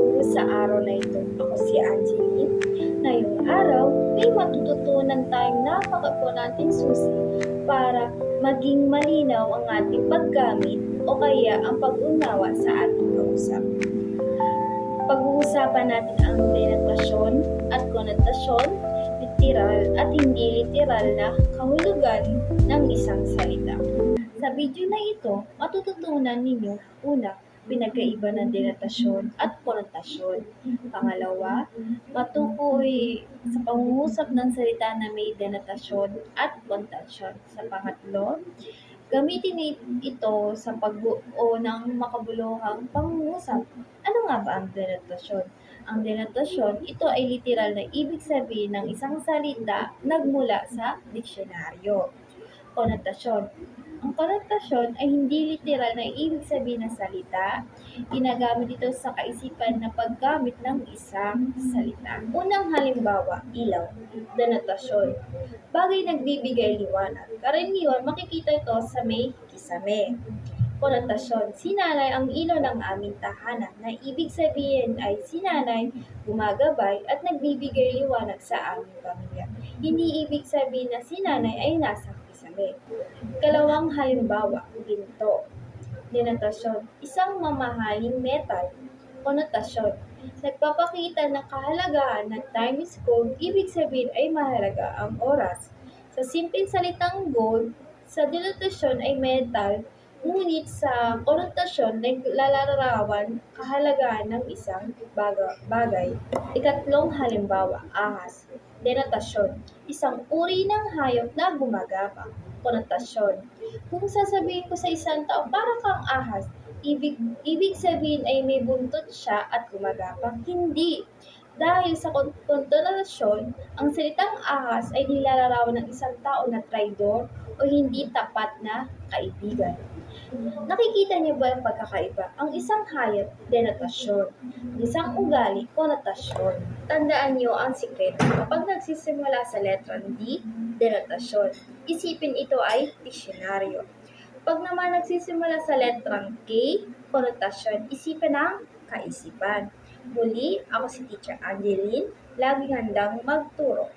Guro sa araw na ito. Ako si Angeline. Ngayong araw, may matututunan tayong napakaimportanting susi para maging malinaw ang ating paggamit o kaya ang pag-unawa sa ating kausap. Pag-uusapan natin ang denotasyon at konotasyon, literal at hindi literal na kahulugan ng isang salita. Sa video na ito, matututunan ninyo una, pinagkaiba ng denotasyon at konotasyon. Pangalawa, matukoy sa pangungusap ng salita na may denotasyon at konotasyon. Sa pangatlo, gamitin ito sa pagbuo ng makabuluhang pangungusap. Ano nga ba ang denotasyon? Ang denotasyon, ito ay literal na ibig sabihin ng isang salita nagmula sa diksyonaryo. Konotasyon. Ang konotasyon ay hindi literal na ibig sabihin ng salita. Ginagamit ito sa kaisipan na paggamit ng isang salita. Unang halimbawa, ilaw. Denotasyon. Bagay nagbibigay liwanag. Karaniwan makikita ito sa may kisame. Konotasyon. Si nanay ang ilaw ng aming tahanan na ibig sabihin ay si nanay gumagabay at nagbibigay liwanag sa aming pamilya. Hindi ibig sabihin na si nanay ay nasa kisame. Ikalawang halimbawa, ginto. Denotasyon. Isang mamahaling metal. Konotasyon. Nagpapakita ng kahalagahan ng time is gold, ibig sabihin ay mahalaga ang oras. Sa simpleng salitang gold, sa denotasyon ay metal, ngunit sa konotasyon naglalarawan kahalagahan ng isang bagay. Ikatlong halimbawa, ahas. Denotasyon. Isang uri ng hayop na gumagapang. Konotasyon. Kung sasabihin ko sa isang tao, para kang ahas, ibig sabihin ay may buntot siya at gumagapang? Hindi. Dahil sa konotasyon, ang salitang ahas ay nilalarawan ng isang tao na traidor o hindi tapat na kaibigan. Nakikita niyo ba ang pagkakaiba? Ang isang hayop, denotasyon. Ang isang ugali, konotasyon. Tandaan niyo ang sikreto. Kapag nagsisimula sa letrang D, denotasyon. Isipin ito ay diksyonaryo. Pag naman nagsisimula sa letrang K, konotasyon, isipin ang kaisipan. Muli, ako si Teacher Angeline, laging handang magturo.